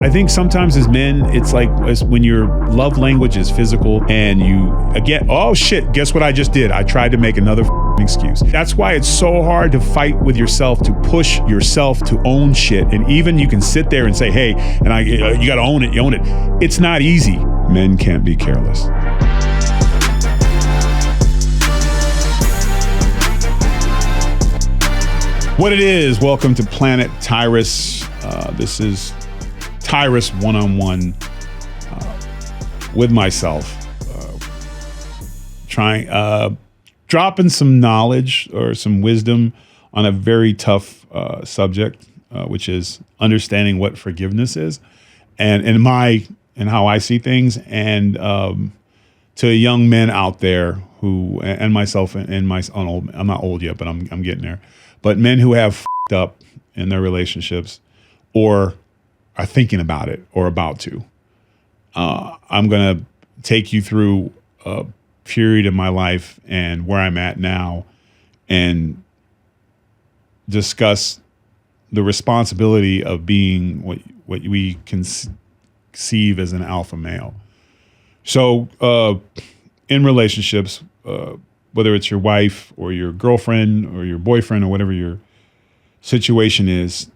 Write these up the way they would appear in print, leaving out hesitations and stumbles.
I think sometimes as men, it's like when your love language is physical and you, again, oh shit, guess what I just did? I tried to make another excuse. That's why it's so hard to fight with yourself, to push yourself to own shit. And even you can sit there and say, hey, and you got to own it, you own it. It's not easy. Men can't be careless. What it is, welcome to Planet Tyrus. This is Tyrus one-on-one with myself, dropping some knowledge or some wisdom on a very tough subject, which is understanding what forgiveness is, and how I see things, and to young men out there who, and myself, and I'm not old yet, but I'm getting there, but men who have f***ed up in their relationships or are thinking about it or about to. I'm going to take you through a period of my life and where I'm at now and discuss the responsibility of being what we conceive as an alpha male. So in relationships, whether it's your wife or your girlfriend or your boyfriend or whatever your situation is,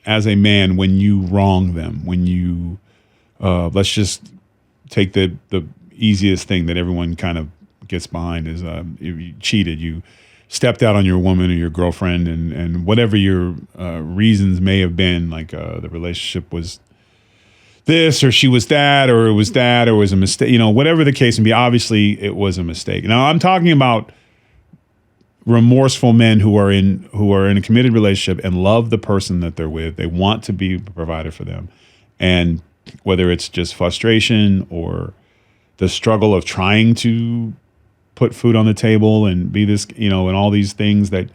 as a man, when you wrong them, when you, let's just take the easiest thing that everyone kind of gets behind is if you cheated, you stepped out on your woman or your girlfriend, and whatever your reasons may have been, like the relationship was this or she was that or it was that or it was a mistake, whatever the case may be, obviously it was a mistake. Now I'm talking about remorseful men who are in a committed relationship and love the person that they're with. They want to be a provider for them. And whether it's just frustration or the struggle of trying to put food on the table and be this, and all these things that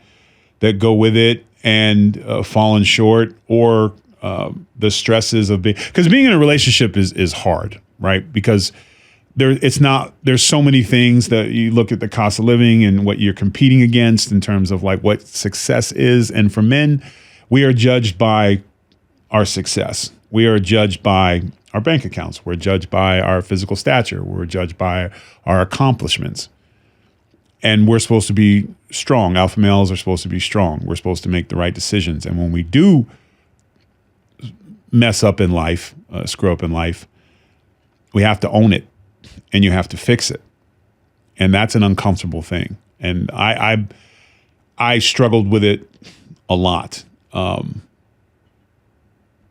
go with it, and falling short, or the stresses of because being in a relationship is hard, right? Because there's so many things that you look at the cost of living and what you're competing against in terms of like what success is. And for men, we are judged by our success. We are judged by our bank accounts. We're judged by our physical stature. We're judged by our accomplishments. And we're supposed to be strong. Alpha males are supposed to be strong. We're supposed to make the right decisions. And when we do mess up in life, screw up in life, we have to own it. And you have to fix it. And that's an uncomfortable thing. And I struggled with it a lot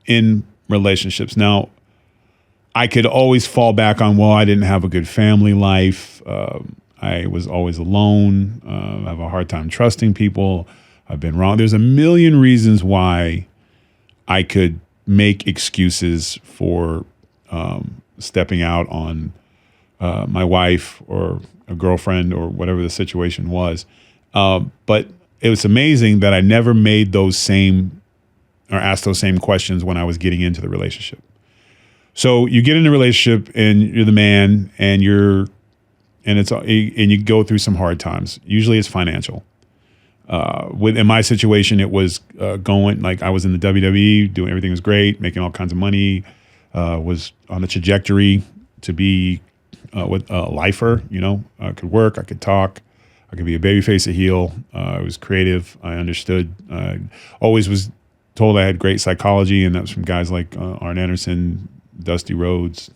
in relationships. Now, I could always fall back on, well, I didn't have a good family life. I was always alone. I have a hard time trusting people. I've been wrong. There's a million reasons why I could make excuses for stepping out on my wife or a girlfriend or whatever the situation was. But it was amazing that I never made those same or asked those same questions when I was getting into the relationship. So you get in a relationship and you're the man and you go through some hard times. Usually it's financial. In my situation, it was going, like I was in the WWE, doing everything was great, making all kinds of money, was on a trajectory to be with a lifer, I could work, I could talk, I could be a babyface, a heel. I was creative. I understood. I always was told I had great psychology, and that was from guys like Arn Anderson, Dusty Rhodes,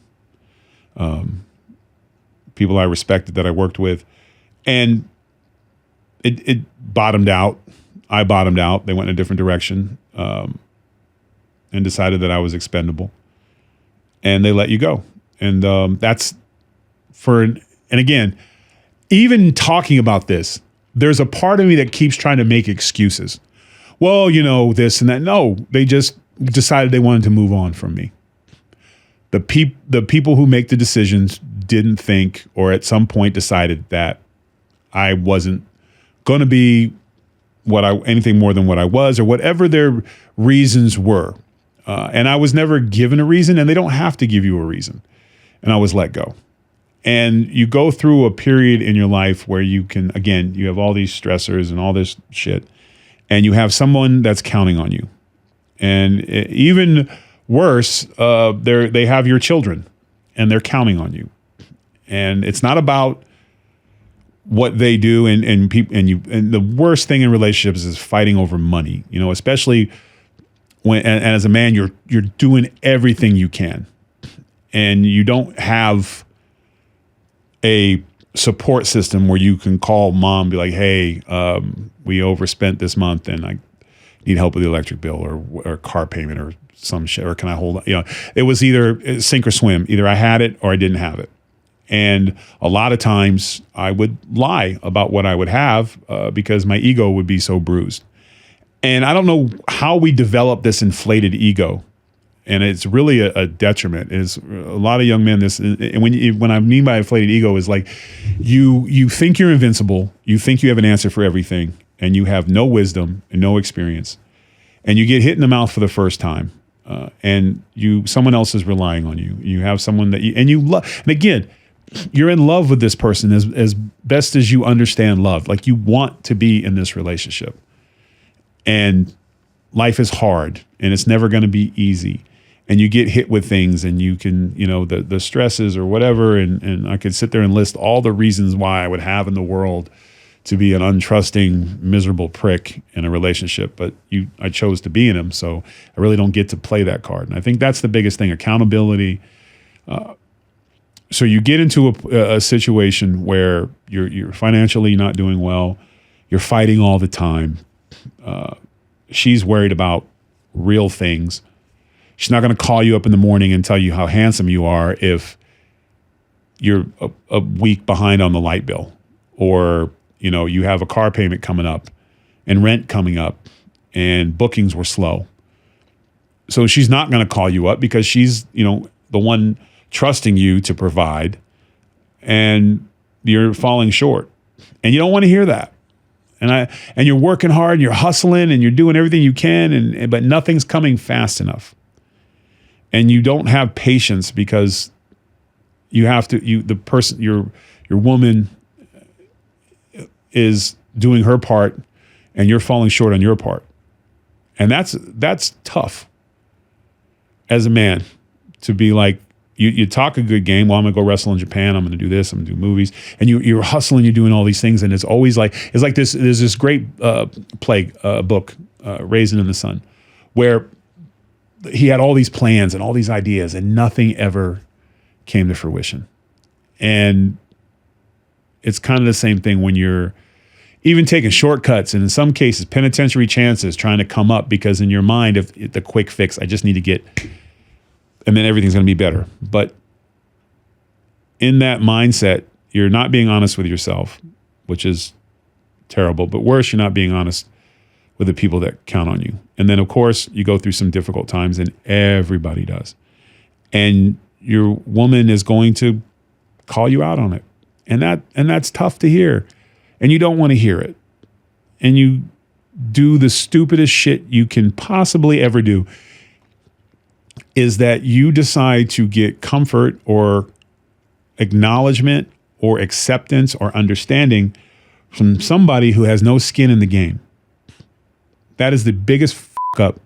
people I respected that I worked with. And it bottomed out. I bottomed out. They went in a different direction and decided that I was expendable. And they let you go. And that's and again, even talking about this, there's a part of me that keeps trying to make excuses. Well, this and that. No, they just decided they wanted to move on from me. The people who make the decisions didn't think, or at some point decided that I wasn't going to be anything more than what I was, or whatever their reasons were. And I was never given a reason, and they don't have to give you a reason. And I was let go. And you go through a period in your life where you have all these stressors and all this shit, and you have someone that's counting on you. And even Worse, they have your children and they're counting on you. And it's not about what they do, and the worst thing in relationships is fighting over money. You know, especially when and as a man, you're doing everything you can, and you don't have a support system where you can call mom and be like, hey, we overspent this month and I need help with the electric bill or car payment or some shit, or can I hold on? You know, it was either sink or swim. Either I had it or I didn't have it. And a lot of times I would lie about what I would have because my ego would be so bruised. And I don't know how we develop this inflated ego. And it's really a detriment. Is a lot of young men, and when I mean by inflated ego is like you think you're invincible, you think you have an answer for everything, and you have no wisdom and no experience. And you get hit in the mouth for the first time. And someone else is relying on you. You have someone that you love. And again, you're in love with this person as best as you understand love. Like you want to be in this relationship. And life is hard and it's never going to be easy. And you get hit with things and you can, you know, the stresses or whatever. And I could sit there and list all the reasons why I would have in the world to be an untrusting, miserable prick in a relationship. But I chose to be in them. So I really don't get to play that card. And I think that's the biggest thing, accountability. So you get into a situation where you're financially not doing well. You're fighting all the time. She's worried about real things. She's not going to call you up in the morning and tell you how handsome you are if you're a week behind on the light bill, or you know you have a car payment coming up and rent coming up and bookings were slow. So she's not going to call you up because she's, you know, the one trusting you to provide, and you're falling short, and you don't want to hear that. And you're working hard, and you're hustling, and you're doing everything you can, but nothing's coming fast enough. And you don't have patience because your woman is doing her part, and you're falling short on your part, and that's tough as a man to be like. You talk a good game. Well, I'm gonna go wrestle in Japan. I'm gonna do this. I'm gonna do movies, and you're hustling. You're doing all these things, and it's always like this. There's this great book, Raisin in the Sun, where he had all these plans and all these ideas, and nothing ever came to fruition. And it's kind of the same thing when you're even taking shortcuts, and in some cases, penitentiary chances trying to come up because in your mind, if the quick fix, I just need to get. And then everything's going to be better. But in that mindset, you're not being honest with yourself, which is terrible. But worse, you're not being honest with the people that count on you. And then, of course, you go through some difficult times, and everybody does. And your woman is going to call you out on it. And that's tough to hear. And you don't want to hear it. And you do the stupidest shit you can possibly ever do. Is that you decide to get comfort or acknowledgement or acceptance or understanding from somebody who has no skin in the game. That is the biggest fuck up,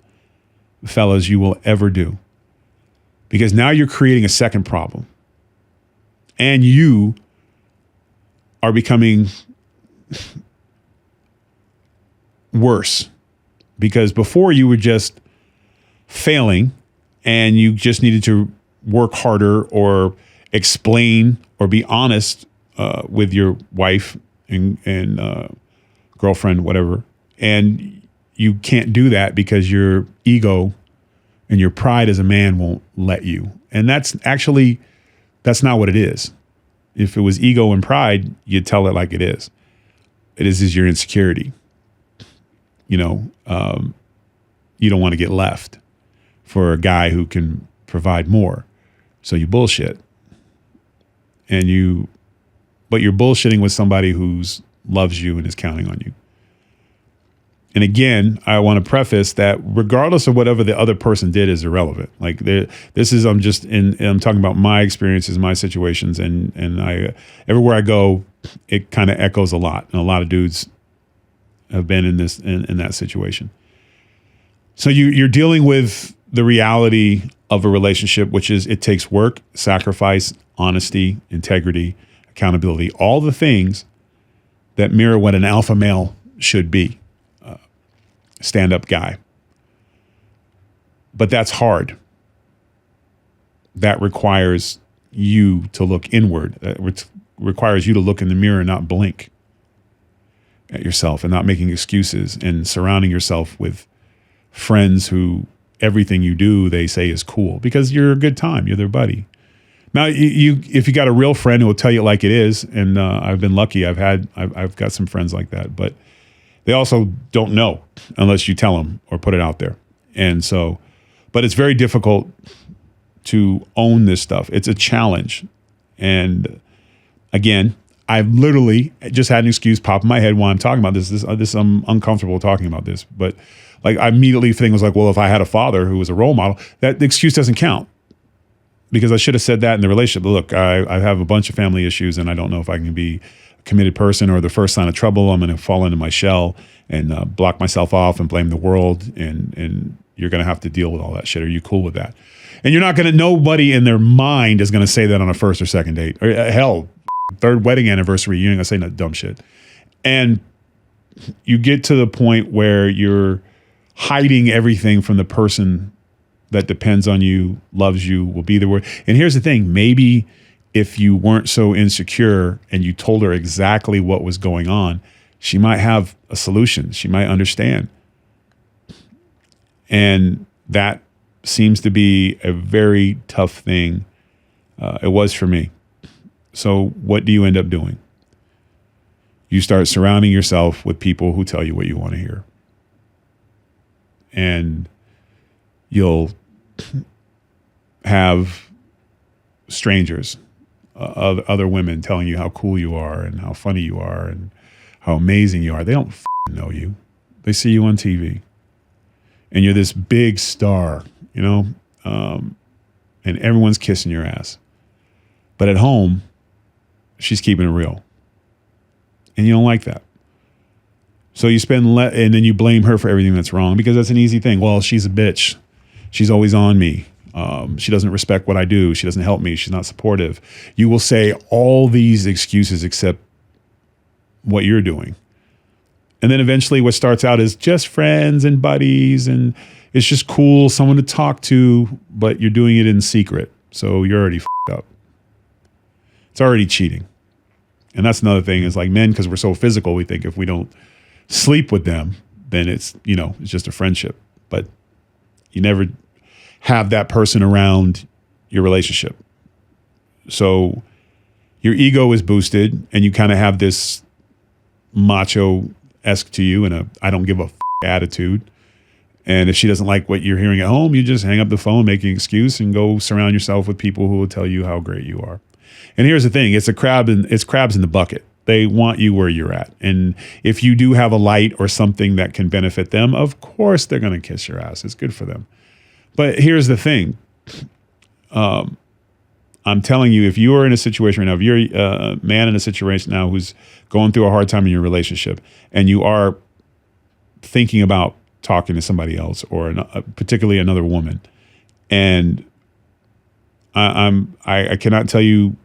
fellas, you will ever do. Because now you're creating a second problem. And you are becoming worse. Because before you were just failing, and you just needed to work harder or explain or be honest with your wife and girlfriend, whatever. And you can't do that because your ego and your pride as a man won't let you. And that's not what it is. If it was ego and pride, you'd tell it like it is. It is your insecurity. You know, you don't want to get left for a guy who can provide more. So you bullshit. But you're bullshitting with somebody who loves you and is counting on you. And again, I want to preface that regardless of whatever the other person did is irrelevant. Like I'm talking about my experiences, my situations, and everywhere I go, it kind of echoes a lot. And a lot of dudes have been in that situation. So you're dealing with the reality of a relationship, which is it takes work, sacrifice, honesty, integrity, accountability, all the things that mirror what an alpha male should be, stand-up guy. But that's hard. That requires you to look inward. That requires you to look in the mirror and not blink at yourself and not making excuses and surrounding yourself with friends who everything you do they say is cool because you're a good time. You're their buddy. Now, if you got a real friend who will tell you like it is, and I've been lucky. I've got some friends like that, but they also don't know unless you tell them or put it out there. And so, but it's very difficult to own this stuff. It's a challenge. And again, I've literally just had an excuse pop in my head while I'm talking about this. I'm uncomfortable talking about this, but like I immediately think was like, well, if I had a father who was a role model, that the excuse doesn't count. Because I should have said that in the relationship. Look, I have a bunch of family issues and I don't know if I can be a committed person, or the first sign of trouble, I'm going to fall into my shell and block myself off and blame the world. And you're going to have to deal with all that shit. Are you cool with that? And you're not going to, nobody in their mind is going to say that on a first or second date. Or hell, third wedding anniversary, you ain't going to say no dumb shit. And you get to the point where you're hiding everything from the person that depends on you, loves you, will be there. And here's the thing, maybe if you weren't so insecure and you told her exactly what was going on, she might have a solution. She might understand. And that seems to be a very tough thing. It was for me. So what do you end up doing? You start surrounding yourself with people who tell you what you want to hear. And you'll have strangers, other women telling you how cool you are and how funny you are and how amazing you are. They don't know you. They see you on TV and you're this big star, you know, and everyone's kissing your ass. But at home, she's keeping it real. And you don't like that. So you spend, and then you blame her for everything that's wrong because that's an easy thing. Well, she's a bitch. She's always on me. She doesn't respect what I do. She doesn't help me. She's not supportive. You will say all these excuses except what you're doing. And then eventually what starts out is just friends and buddies and it's just cool, someone to talk to, but you're doing it in secret. So you're already f***ed up. It's already cheating. And that's another thing is like men, because we're so physical, we think if we don't sleep with them, then it's, you know, it's just a friendship. But you never have that person around your relationship. So your ego is boosted and you kind of have this macho-esque to you and a I don't give a attitude. And if she doesn't like what you're hearing at home, you just hang up the phone, make an excuse and go surround yourself with people who will tell you how great you are. And here's the thing, it's crabs in the bucket. They want you where you're at. And if you do have a light or something that can benefit them, of course they're going to kiss your ass. It's good for them. But here's the thing. I'm telling you, if you are in a situation right now, if you're a man in a situation now who's going through a hard time in your relationship and you are thinking about talking to somebody else or particularly another woman, and I cannot tell you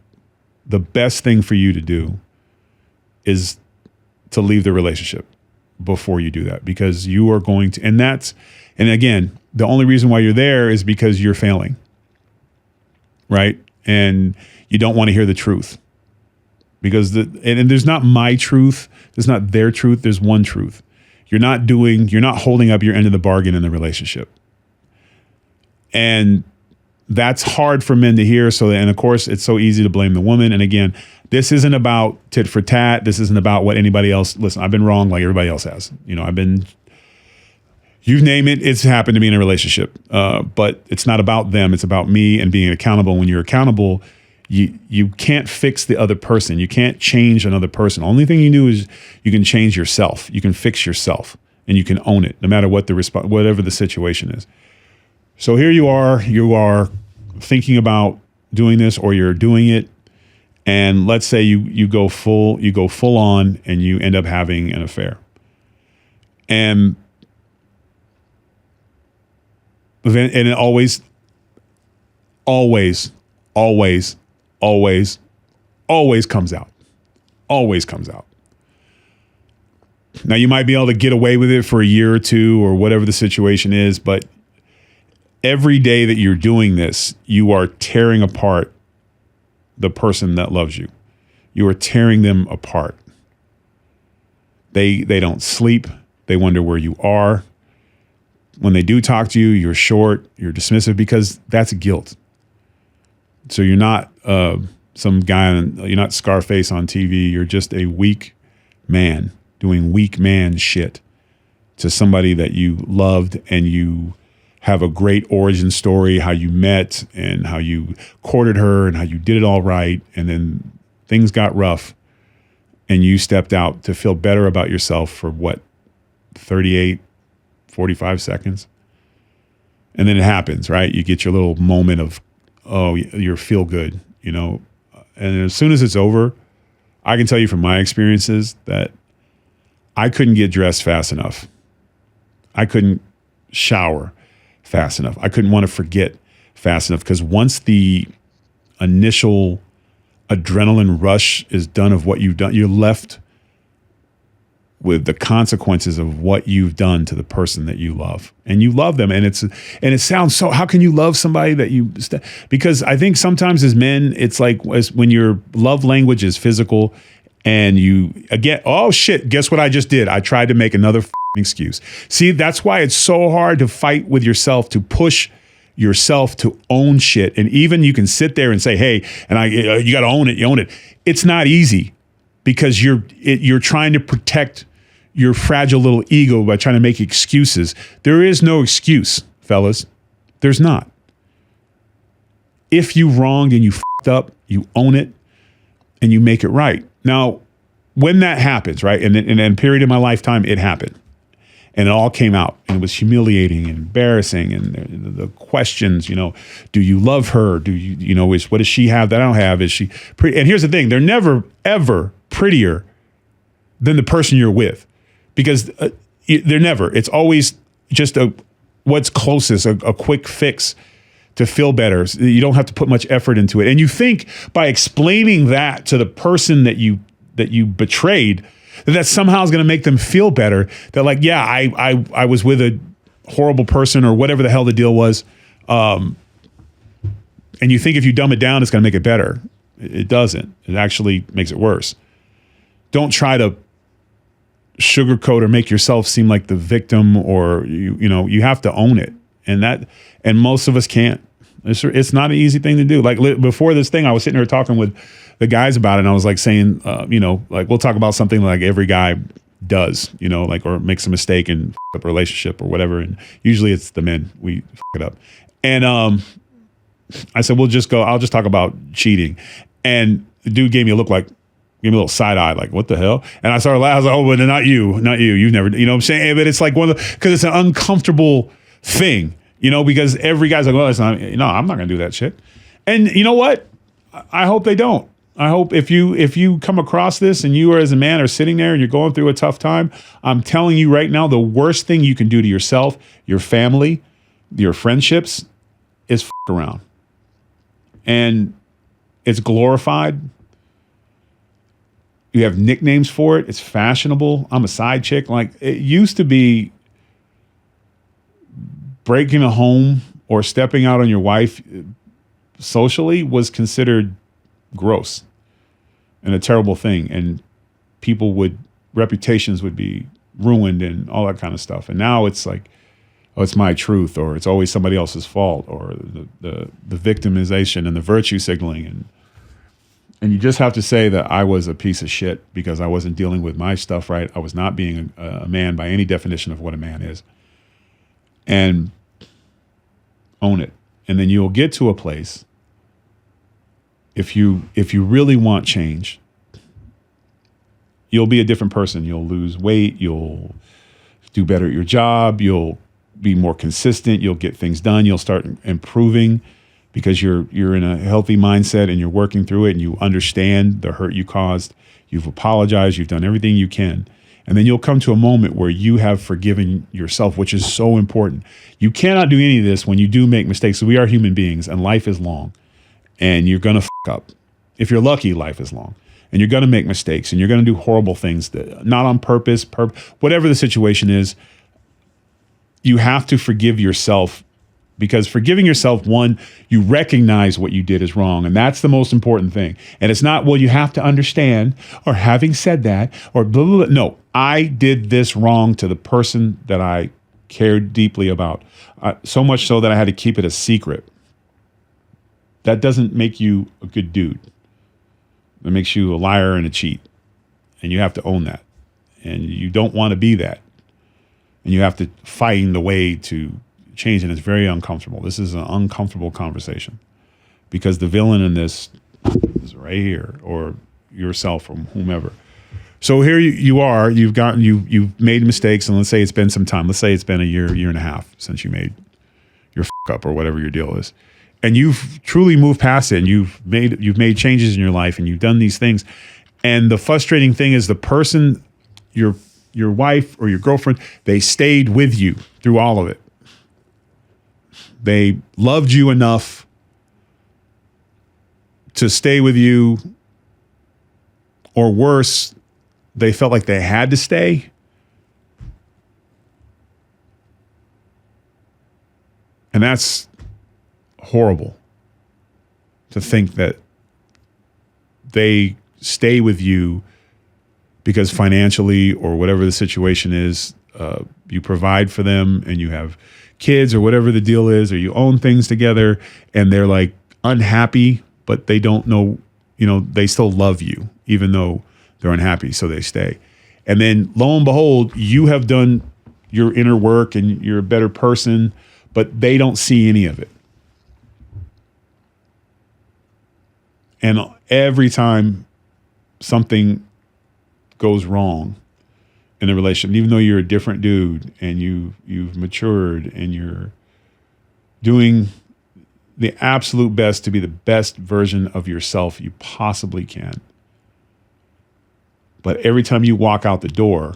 the best thing for you to do is to leave the relationship before you do that, because you are going to, and again, the only reason why you're there is because you're failing, right? And you don't want to hear the truth because and there's not my truth. There's not their truth. There's one truth. You're not holding up your end of the bargain in the relationship. And that's hard for men to hear. So, and of course, it's so easy to blame the woman. And again, this isn't about tit for tat. This isn't about what anybody else. Listen, I've been wrong like everybody else has. You know, you name it, it's happened to me in a relationship. But it's not about them. It's about me and being accountable. When you're accountable, you can't fix the other person. You can't change another person. The only thing you do is you can change yourself. You can fix yourself and you can own it no matter what whatever the situation is. So here you are thinking about doing this or you're doing it. And let's say you go full on and you end up having an affair. And And it always, always, always, always, always comes out. Always comes out. Now, you might be able to get away with it for a year or two or whatever the situation is, but every day that you're doing this, you are tearing apart the person that loves you. You are tearing them apart. They don't sleep. They wonder where you are. When they do talk to you, you're short, you're dismissive, because that's guilt. So you're not some guy, you're not Scarface on TV. You're just a weak man doing weak man shit to somebody that you loved, and you have a great origin story, how you met and how you courted her and how you did it all right. And then things got rough and you stepped out to feel better about yourself for 38, 45 seconds. And then it happens, right? You get your little moment of, oh, you're feel good, And as soon as it's over, I can tell you from my experiences that I couldn't get dressed fast enough. I couldn't shower fast enough. I couldn't want to forget fast enough, because once the initial adrenaline rush is done of what you've done, you're left with the consequences of what you've done to the person that you love, and you love them. And it sounds so, how can you love somebody that you, because I think sometimes as men, it's like when your love language is physical and you again, oh shit, guess what I just did? I tried to make another excuse. See, that's why it's so hard to fight with yourself, to push yourself to own shit. And even you can sit there and say, hey, and you got to own it. You own it. It's not easy, because you're trying to protect your fragile little ego by trying to make excuses. There is no excuse, fellas. There's not. If you wronged and you fucked up, you own it and you make it right. Now, when that happens, right, and in a period of my lifetime, it happened. And it all came out, and it was humiliating and embarrassing. And the questions, do you love her? Do you, what does she have that I don't have? Is she pretty? And here's the thing: they're never, ever prettier than the person you're with, because they're never. It's always just what's closest, a quick fix to feel better. You don't have to put much effort into it. And you think by explaining that to the person that you betrayed, that somehow is going to make them feel better. That like, yeah, I was with a horrible person or whatever the hell the deal was. And you think if you dumb it down, it's going to make it better. It doesn't. It actually makes it worse. Don't try to sugarcoat or make yourself seem like the victim, or you have to own it. And most of us can't. It's not an easy thing to do. Like before this thing, I was sitting here talking with the guys about it, and I was like saying, like we'll talk about something like every guy does, like, or makes a mistake and f up a relationship or whatever. And usually it's the men, we f it up. And I said, I'll just talk about cheating. And the dude gave me a little side eye, like, what the hell? And I started laughing. I was like, oh, but not you. You've never, what I'm saying? But it's like because it's an uncomfortable thing, because every guy's like, well, it's not, I'm not going to do that shit. And you know what? I hope they don't. I hope if you come across this and you as a man are sitting there and you're going through a tough time, I'm telling you right now, the worst thing you can do to yourself, your family, your friendships is f around. And it's glorified. You have nicknames for it. It's fashionable. I'm a side chick. Like, it used to be breaking a home or stepping out on your wife socially was considered gross and a terrible thing. And reputations would be ruined and all that kind of stuff. And now it's like, oh, it's my truth, or it's always somebody else's fault, or the victimization and the virtue signaling. And you just have to say that I was a piece of shit because I wasn't dealing with my stuff right. I was not being a man by any definition of what a man is. And own it. And then you'll get to a place, if you really want change, you'll be a different person. You'll lose weight. You'll do better at your job. You'll be more consistent. You'll get things done. You'll start improving, because you're in a healthy mindset and you're working through it, and you understand the hurt you caused. You've apologized. You've done everything you can. And then you'll come to a moment where you have forgiven yourself, which is so important. You cannot do any of this when you do make mistakes. So we are human beings and life is long and you're going to fuck up. If you're lucky, life is long and you're going to make mistakes and you're going to do horrible things that not on purpose, whatever the situation is. You have to forgive yourself, because forgiving yourself, one, you recognize what you did is wrong. And that's the most important thing. And it's not, well, you have to understand, or having said that, or blah, blah, blah. No, I did this wrong to the person that I cared deeply about. So much so that I had to keep it a secret. That doesn't make you a good dude. That makes you a liar and a cheat. And you have to own that. And you don't want to be that. And you have to find the way to change, and it's very uncomfortable. This is an uncomfortable conversation because the villain in this is right here, or yourself, or whomever. So here you are. You've made mistakes, and let's say it's been some time. Let's say it's been a year and a half since you made your up or whatever your deal is, and you've truly moved past it. And you've made changes in your life, and you've done these things. And the frustrating thing is the person, your wife or your girlfriend, they stayed with you through all of it. They loved you enough to stay with you, or worse, they felt like they had to stay. And that's horrible to think that they stay with you because financially or whatever the situation is, you provide for them and you have kids or whatever the deal is, or you own things together, and they're like unhappy, but they don't know, they still love you even though they're unhappy. So they stay. And then lo and behold, you have done your inner work and you're a better person, but they don't see any of it. And every time something goes wrong in a relationship, even though you're a different dude and you've matured and you're doing the absolute best to be the best version of yourself you possibly can, but every time you walk out the door,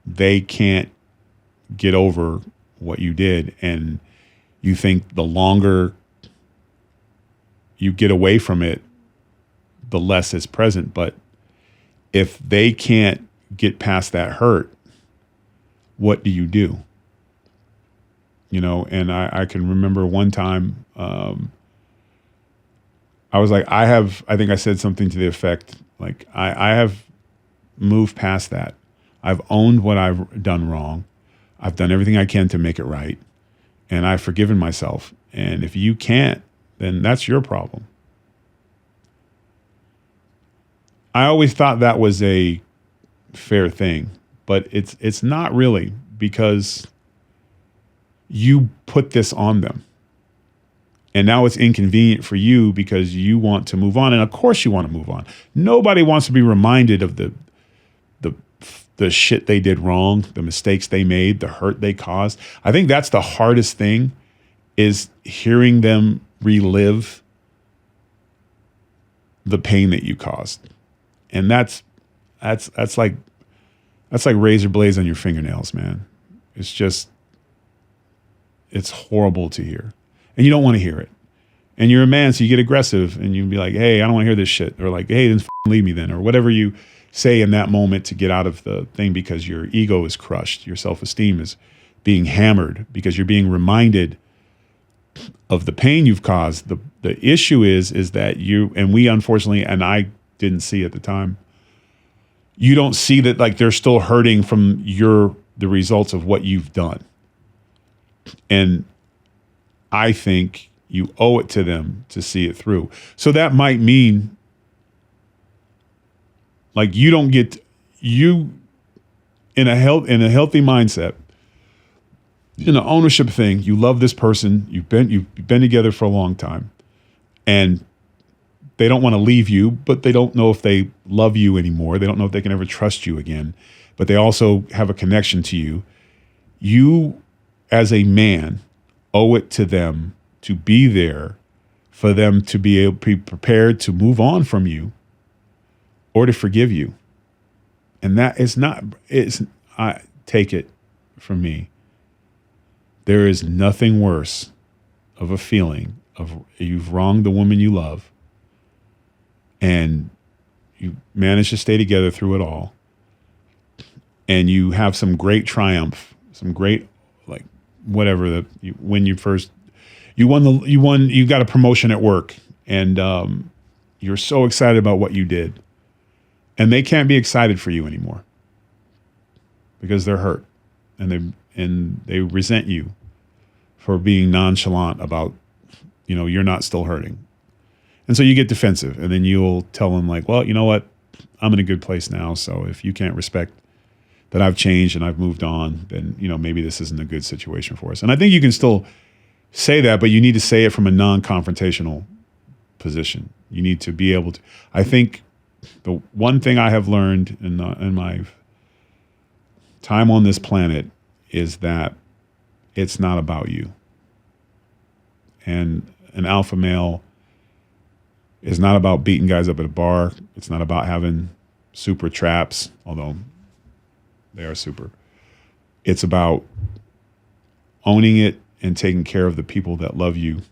they can't get over what you did, and you think the longer you get away from it, the less it's present. But if they can't get past that hurt, what do you do? And I can remember one time I was like, I think I said something to the effect, like, I have moved past that. I've owned what I've done wrong. I've done everything I can to make it right. And I've forgiven myself. And if you can't, then that's your problem. I always thought that was a fair thing, but it's not really, because you put this on them. And now it's inconvenient for you because you want to move on. And of course you want to move on. Nobody wants to be reminded of the shit they did wrong, the mistakes they made, the hurt they caused. I think that's the hardest thing, is hearing them relive the pain that you caused. And that's like razor blades on your fingernails, man. It's horrible to hear. And you don't want to hear it. And you're a man, so you get aggressive and you be like, hey, I don't want to hear this shit. Or like, hey, then leave me then. Or whatever you say in that moment to get out of the thing, because your ego is crushed. Your self-esteem is being hammered because you're being reminded of the pain you've caused. The issue is that you, and we unfortunately, and I didn't see at the time, you don't see that, like, they're still hurting from the results of what you've done. And I think you owe it to them to see it through. So that might mean, like, you don't get, you in a healthy mindset, in an ownership thing, you love this person, you've been together for a long time, and they don't want to leave you, but they don't know if they love you anymore. They don't know if they can ever trust you again, but they also have a connection to you. You, as a man, owe it to them to be there for them to be able to be prepared to move on from you or to forgive you. And that is not, I take it from me. There is nothing worse of a feeling of you've wronged the woman you love and you manage to stay together through it all. And you have some great triumph, some great, like, whatever, that when you first, you got a promotion at work, and you're so excited about what you did. And they can't be excited for you anymore because they're hurt and they resent you for being nonchalant about, you're not still hurting. And so you get defensive, and then you'll tell them, like, well, you know what? I'm in a good place now. So if you can't respect that I've changed and I've moved on, then, maybe this isn't a good situation for us. And I think you can still say that, but you need to say it from a non-confrontational position. You need to be able to, I think the one thing I have learned in my time on this planet is that it's not about you. And an alpha male is not about beating guys up at a bar. It's not about having super traps, although they are super. It's about owning it and taking care of the people that love you.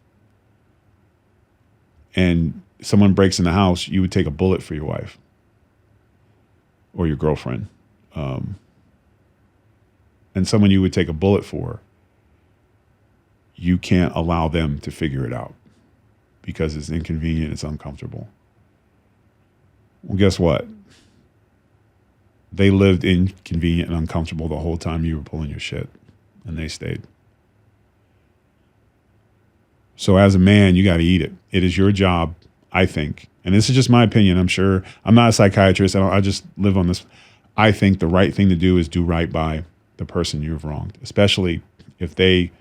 And someone breaks in the house, you would take a bullet for your wife or your girlfriend. And someone you would take a bullet for, you can't allow them to figure it out because it's inconvenient, it's uncomfortable. Well, guess what? They lived inconvenient and uncomfortable the whole time you were pulling your shit, and they stayed. So as a man, you got to eat it. It is your job, I think, and this is just my opinion. I'm sure I'm not a psychiatrist. I just live on this. I think the right thing to do is do right by the person you've wronged, especially if they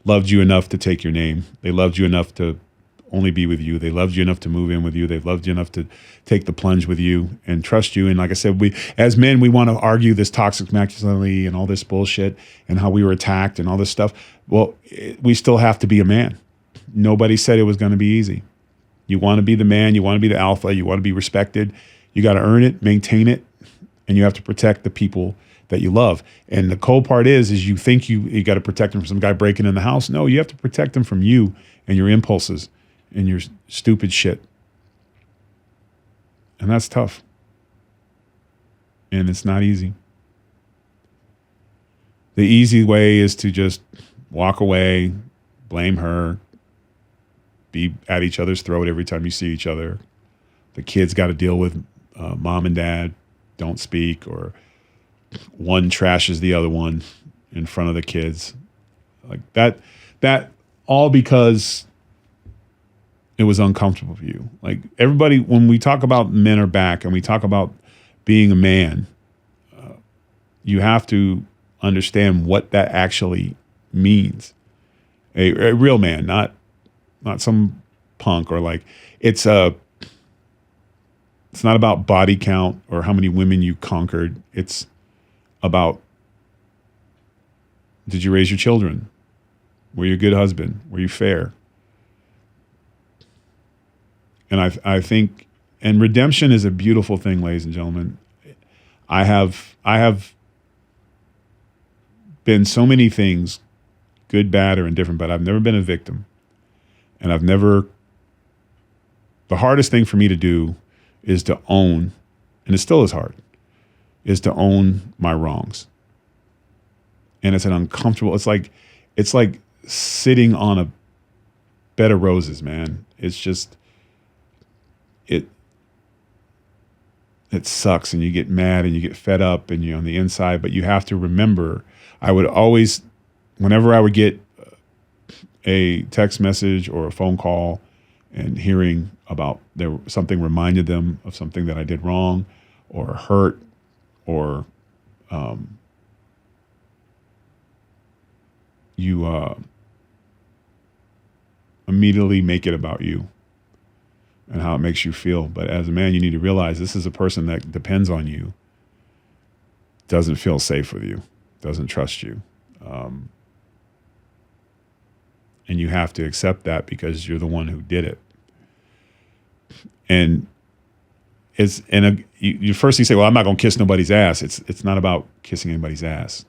loved you enough to take your name. They loved you enough to only be with you. They loved you enough to move in with you. They loved you enough to take the plunge with you and trust you. And like I said, we as men, we want to argue this toxic masculinity and all this bullshit and how we were attacked and all this stuff. Well, we still have to be a man. Nobody said it was going to be easy. You want to be the man. You want to be the alpha. You want to be respected. You got to earn it, maintain it, and you have to protect the people that you love. And the cold part is you think you got to protect them from some guy breaking in the house. No, you have to protect them from you and your impulses and your stupid shit. And that's tough. And it's not easy. The easy way is to just walk away, blame her, be at each other's throat every time you see each other. The kids got to deal with mom and dad don't speak, or one trashes the other one in front of the kids. Like that all because it was uncomfortable for you. Like everybody, when we talk about men are back and we talk about being a man, you have to understand what that actually means. A real man, not some punk, or like it's not about body count or how many women you conquered. It's about, did you raise your children? Were you a good husband? Were you fair? And I think, and redemption is a beautiful thing, ladies and gentlemen. I have been so many things, good, bad, or indifferent, but I've never been a victim. And the hardest thing for me to do is to own, and it still is hard, is to own my wrongs. And it's an uncomfortable, it's like sitting on a bed of roses, man. It's just, it sucks, and you get mad and you get fed up and you're on the inside, but you have to remember, I would always, whenever I would get a text message or a phone call and hearing about something reminded them of something that I did wrong or hurt, or you immediately make it about you and how it makes you feel. But as a man, you need to realize this is a person that depends on you, doesn't feel safe with you, doesn't trust you. And you have to accept that because you're the one who did it. And It's you first you say, well, I'm not going to kiss nobody's ass. It's not about kissing anybody's ass.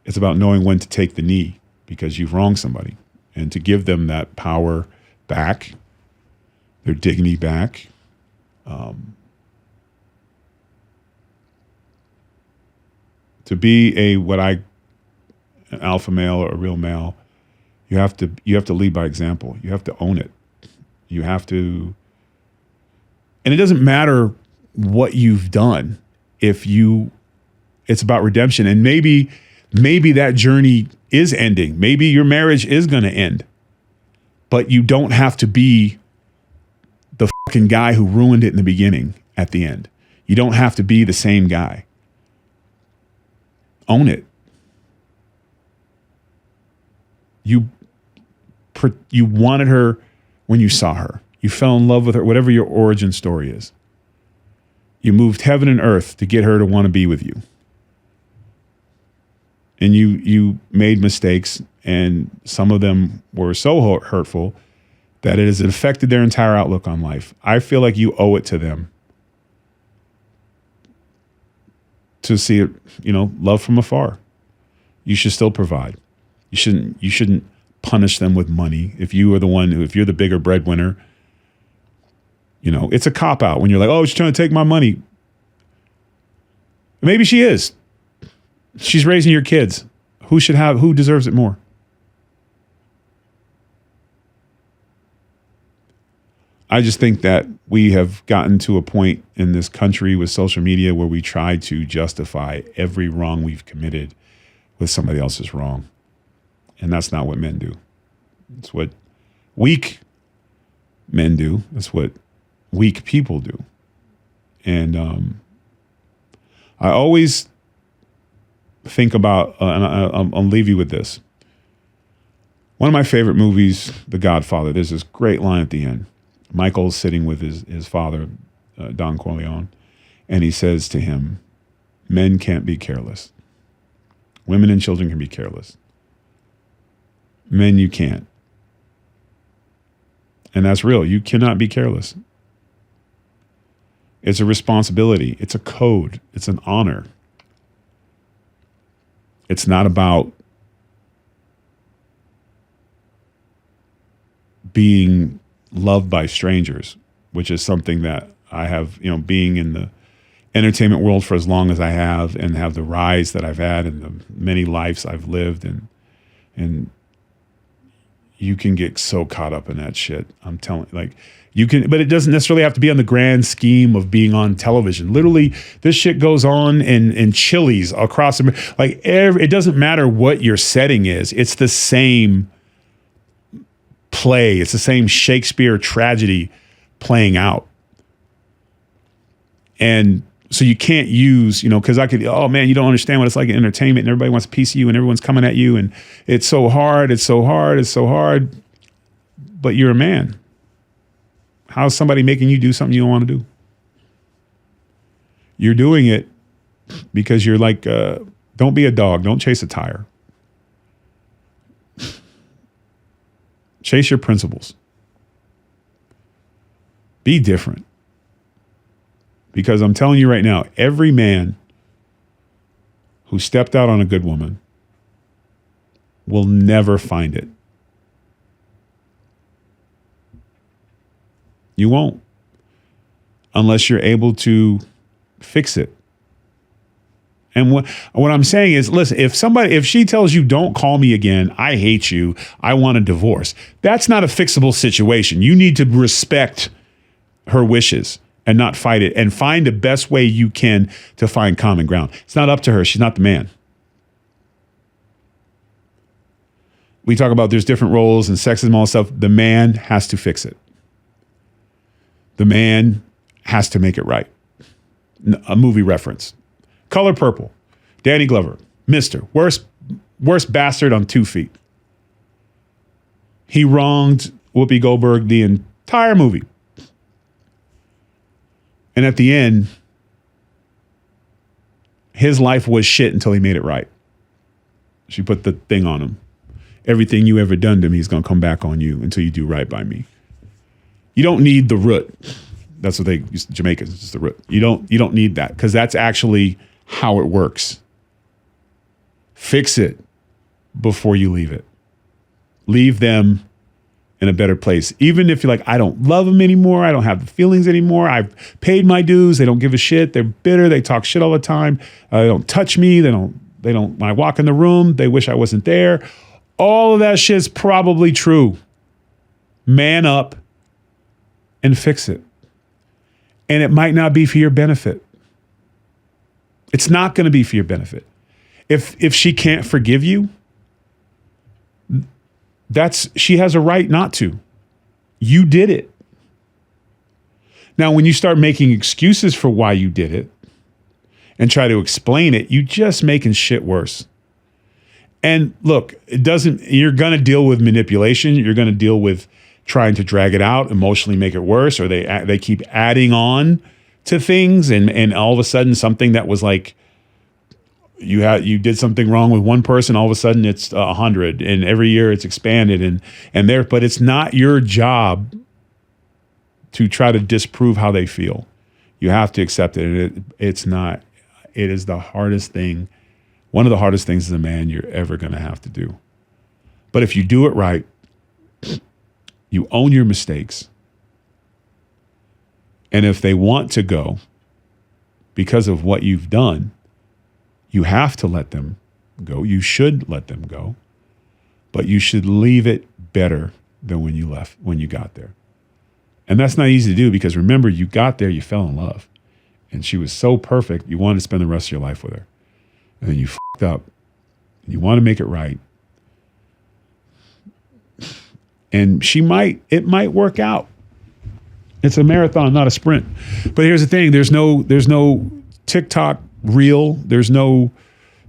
It's about knowing when to take the knee because you've wronged somebody, and to give them that power back, their dignity back. To be an alpha male or a real male, you have to lead by example. You have to own it. You have to, and it doesn't matter what you've done. It's about redemption, and maybe that journey is ending. Maybe your marriage is going to end, but you don't have to be the fucking guy who ruined it in the beginning at the end. You don't have to be the same guy. Own it. You wanted her when you saw her. You fell in love with her, whatever your origin story is. You moved heaven and earth to get her to want to be with you. And you made mistakes, and some of them were so hurtful that it has affected their entire outlook on life. I feel like you owe it to them to see it, love from afar. You should still provide. You shouldn't punish them with money. If you're the bigger breadwinner, it's a cop out when you're like, oh, she's trying to take my money. Maybe she is. She's raising your kids. Who deserves it more? I just think that we have gotten to a point in this country with social media where we try to justify every wrong we've committed with somebody else's wrong. And that's not what men do. It's what weak men do. It's what weak people do. And I always think about, and I'll leave you with this. One of my favorite movies, The Godfather, there's this great line at the end. Michael's sitting with his father, Don Corleone, and he says to him, men can't be careless. Women and children can be careless. Men, you can't. And that's real. You cannot be careless. It's a responsibility. It's a code. It's an honor. It's not about being loved by strangers, which is something that I have, being in the entertainment world for as long as I have, and have the rise that I've had and the many lives I've lived, and you can get so caught up in that shit. I'm telling you, you can, but it doesn't necessarily have to be on the grand scheme of being on television. Literally, this shit goes on in Chili's across America. It doesn't matter what your setting is. It's the same play. It's the same Shakespeare tragedy playing out. And so you can't use, because oh man, you don't understand what it's like in entertainment, and everybody wants a piece of you, and everyone's coming at you, and it's so hard, it's so hard, it's so hard. But you're a man. How's somebody making you do something you don't want to do? You're doing it because you're like, don't be a dog. Don't chase a tire. Chase your principles. Be different. Because I'm telling you right now, every man who stepped out on a good woman will never find it. You won't. Unless you're able to fix it. And what I'm saying is, listen, if she tells you, don't call me again, I hate you, I want a divorce, that's not a fixable situation. You need to respect her wishes and not fight it, and find the best way you can to find common ground. It's not up to her. She's not the man. We talk about there's different roles and sexism, all that stuff. The man has to fix it. The man has to make it right. A movie reference. Color Purple. Danny Glover. Mr. Worst bastard on 2 feet. He wronged Whoopi Goldberg the entire movie. And at the end, his life was shit until he made it right. She put the thing on him. Everything you ever done to me is going to come back on you until you do right by me. You don't need the root. That's what they use. Jamaica is just the root. You don't need that, because that's actually how it works. Fix it before you leave it. Leave them in a better place. Even if you're like, I don't love them anymore. I don't have the feelings anymore. I've paid my dues. They don't give a shit. They're bitter. They talk shit all the time. They don't touch me. They don't, when I walk in the room, they wish I wasn't there. All of that shit's probably true. Man up and fix it. And it might not be for your benefit. It's not going to be for your benefit. If she can't forgive you, she has a right not to. You did it. Now, when you start making excuses for why you did it and try to explain it, you're just making shit worse. And look, you're going to deal with manipulation. You're going to deal with trying to drag it out, emotionally make it worse, or they keep adding on to things. And all of a sudden something that was like, you did something wrong with one person, all of a sudden it's 100, and every year it's expanded but it's not your job to try to disprove how they feel. You have to accept it. It is the hardest thing, one of the hardest things as a man you're ever going to have to do. But if you do it right, you own your mistakes. And if they want to go because of what you've done, you have to let them go. You should let them go, but you should leave it better than when you got there. And that's not easy to do, because remember, you got there, you fell in love, and she was so perfect, you wanted to spend the rest of your life with her. And then you fucked up, and you want to make it right. And it might work out. It's a marathon, not a sprint. But here's the thing, there's no TikTok reel. There's no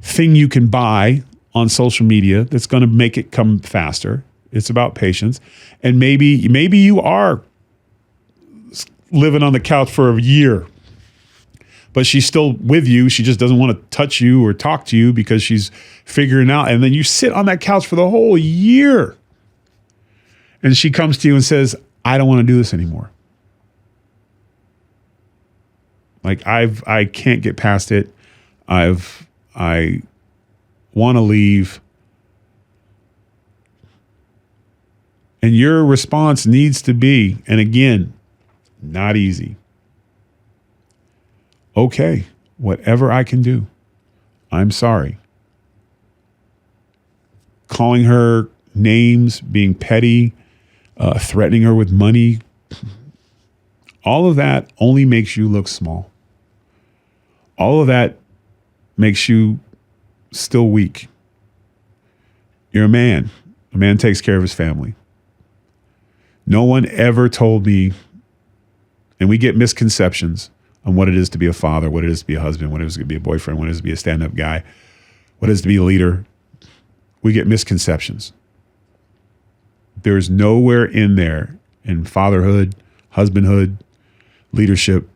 thing you can buy on social media that's going to make it come faster. It's about patience. And maybe you are living on the couch for a year, but she's still with you. She just doesn't want to touch you or talk to you because she's figuring out. And then you sit on that couch for the whole year, and she comes to you and says, I don't want to do this anymore. Like I can't get past it. I want to leave. And your response needs to be, and again, not easy. Okay, whatever I can do, I'm sorry. Calling her names, being petty, threatening her with money, all of that only makes you look small. All of that makes you still weak. You're a man. A man takes care of his family. No one ever told me, and we get misconceptions on what it is to be a father, what it is to be a husband, what it is to be a boyfriend, what it is to be a stand-up guy, what it is to be a leader. We get misconceptions. There's nowhere in there, in fatherhood, husbandhood, leadership,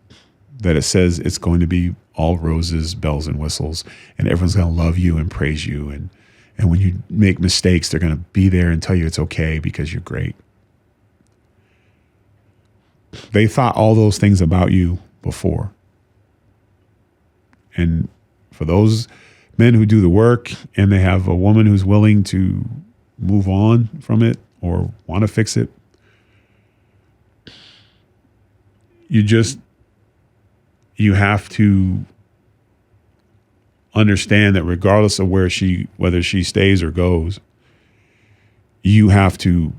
that it says it's going to be all roses, bells and whistles, and everyone's going to love you and praise you. And when you make mistakes, they're going to be there and tell you it's okay because you're great. They thought all those things about you before. And for those men who do the work and they have a woman who's willing to move on from it or want to fix it, you have to understand that regardless of whether she stays or goes, you have to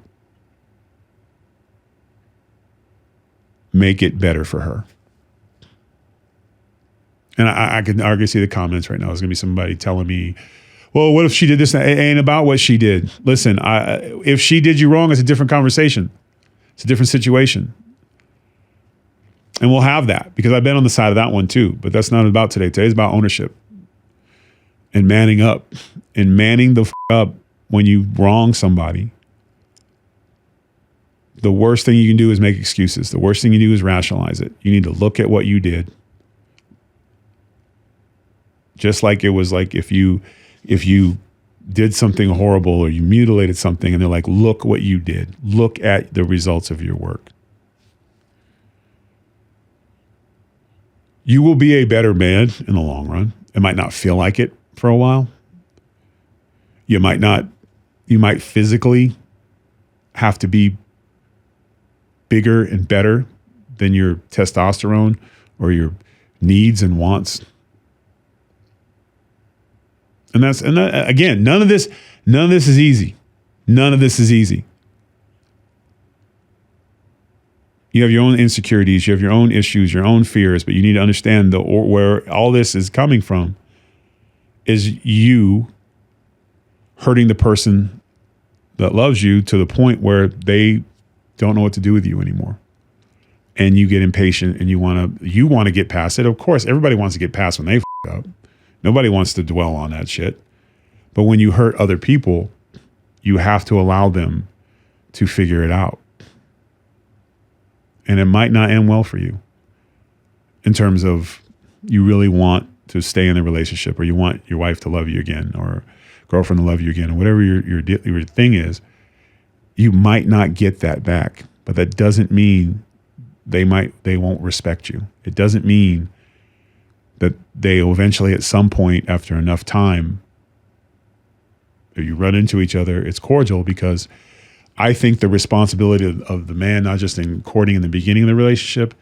make it better for her. And I can already see the comments right now. There's going to be somebody telling me, well, what if she did this? It ain't about what she did. Listen, if she did you wrong, it's a different conversation. It's a different situation. And we'll have that, because I've been on the side of that one too. But that's not about today. Today's about ownership and manning up and manning the up when you wrong somebody. The worst thing you can do is make excuses. The worst thing you do is rationalize it. You need to look at what you did. Just like it was like if you did something horrible or you mutilated something and they're like, look what you did. Look at the results of your work. You will be a better man in the long run. It might not feel like it for a while. You might physically have to be bigger and better than your testosterone or your needs and wants. And again, none of this is easy. None of this is easy. You have your own insecurities, you have your own issues, your own fears, but you need to understand where all this is coming from is you hurting the person that loves you to the point where they don't know what to do with you anymore. And you get impatient and you want to get past it. Of course, everybody wants to get past when they f*** up. Nobody wants to dwell on that shit. But when you hurt other people, you have to allow them to figure it out. And it might not end well for you in terms of you really want to stay in the relationship, or you want your wife to love you again, or girlfriend to love you again, or whatever your thing is. You might not get that back, but that doesn't mean they won't respect you. It doesn't mean that they will eventually, at some point after enough time, if you run into each other, it's cordial, because I think the responsibility of the man, not just in courting in the beginning of the relationship,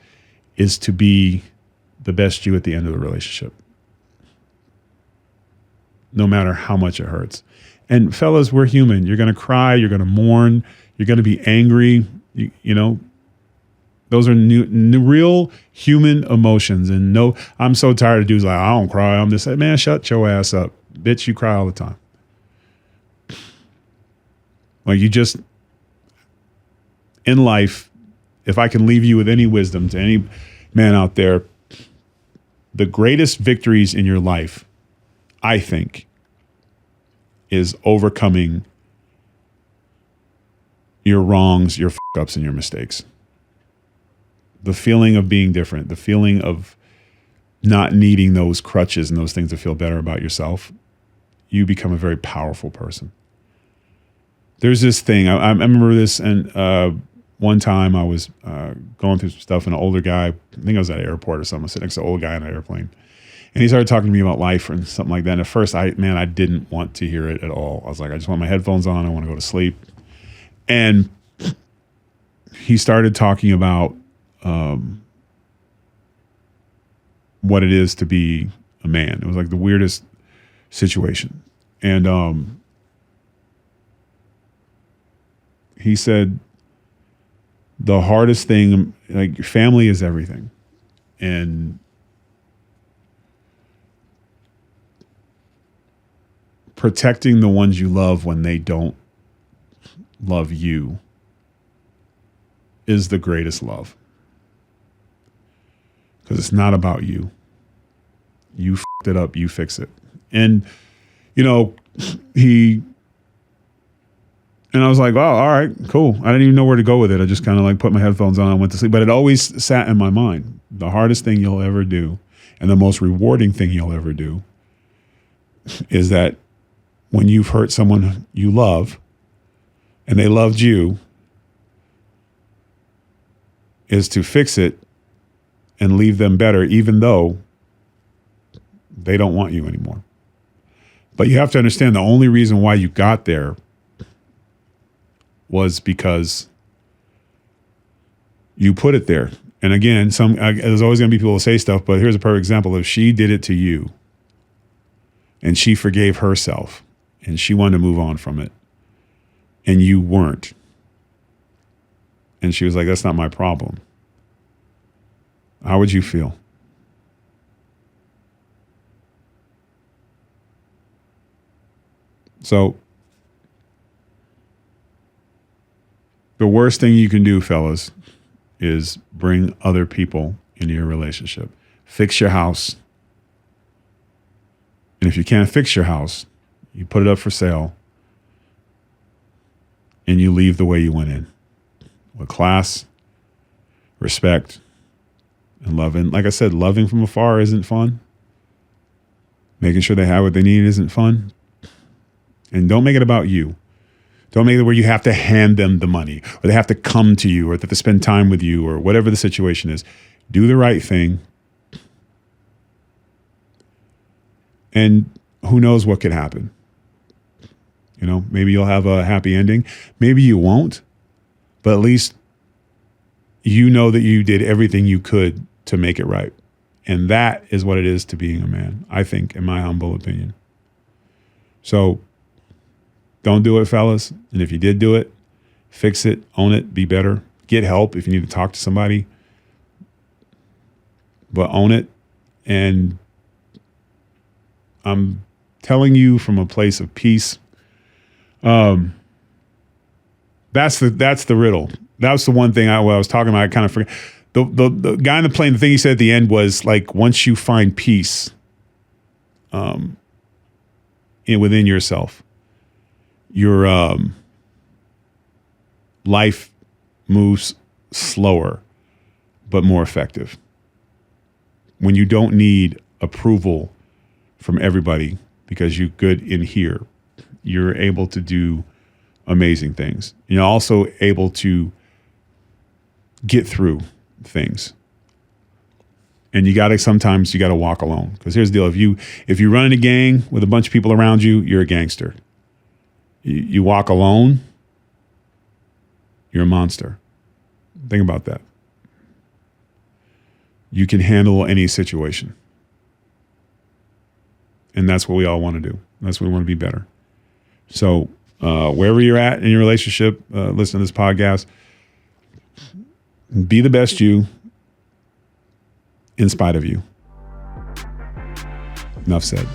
is to be the best you at the end of the relationship, no matter how much it hurts. And fellas, we're human. You're going to cry. You're going to mourn. You're going to be angry. You know, those are real human emotions. And no, I'm so tired of dudes like, I don't cry. I'm just like, man, shut your ass up. Bitch, you cry all the time. Like, you just, in life, if I can leave you with any wisdom to any man out there, the greatest victories in your life, I think, is overcoming your wrongs, your fuck-ups, and your mistakes. The feeling of being different, the feeling of not needing those crutches and those things to feel better about yourself, you become a very powerful person. There's this thing, I remember this, and one time I was going through some stuff, and an older guy, I think I was at an airport or something, I was sitting next to an old guy on an airplane, and he started talking to me about life and something like that. And at first, I didn't want to hear it at all. I was like, I just want my headphones on, I want to go to sleep. And he started talking about what it is to be a man. It was like the weirdest situation. And he said, the hardest thing, like, family is everything. And protecting the ones you love when they don't love you is the greatest love. Because it's not about you. You f***ed it up, you fix it. And, you know, and I was like, oh, all right, cool. I didn't even know where to go with it. I just kind of like put my headphones on and went to sleep. But it always sat in my mind. The hardest thing you'll ever do, and the most rewarding thing you'll ever do, is that when you've hurt someone you love and they loved you, is to fix it and leave them better, even though they don't want you anymore. But you have to understand, the only reason why you got there was because you put it there. And again, there's always going to be people who say stuff, but here's a perfect example. If she did it to you and she forgave herself and she wanted to move on from it and you weren't, and she was like, that's not my problem, how would you feel? So the worst thing you can do, fellas, is bring other people into your relationship. Fix your house. And if you can't fix your house, you put it up for sale and you leave the way you went in, with class, respect, and love. And like I said, loving from afar isn't fun. Making sure they have what they need isn't fun. And don't make it about you. Don't make it where you have to hand them the money, or they have to come to you, or they have to spend time with you, or whatever the situation is. Do the right thing And who knows what could happen? Maybe you'll have a happy ending. Maybe you won't. But at least you know that you did everything you could to make it right. And that is what it is to being a man, I think, in my humble opinion. So don't do it, fellas. And if you did do it, fix it, own it, be better. Get help if you need to talk to somebody. But own it. And I'm telling you from a place of peace. That's the riddle. That was the one thing I was talking about. I kind of forgot. The guy in the plane, the thing he said at the end was like, once you find peace within yourself, your life moves slower, but more effective. When you don't need approval from everybody because you're good in here, you're able to do amazing things. You're also able to get through things. And sometimes you got to walk alone. Because here's the deal. If you run in a gang with a bunch of people around you, you're a gangster. You walk alone, you're a monster. Think about that. You can handle any situation. And that's what we all want to do. That's what we want to be better. So wherever you're at in your relationship, listen to this podcast. Be the best you in spite of you. Enough said.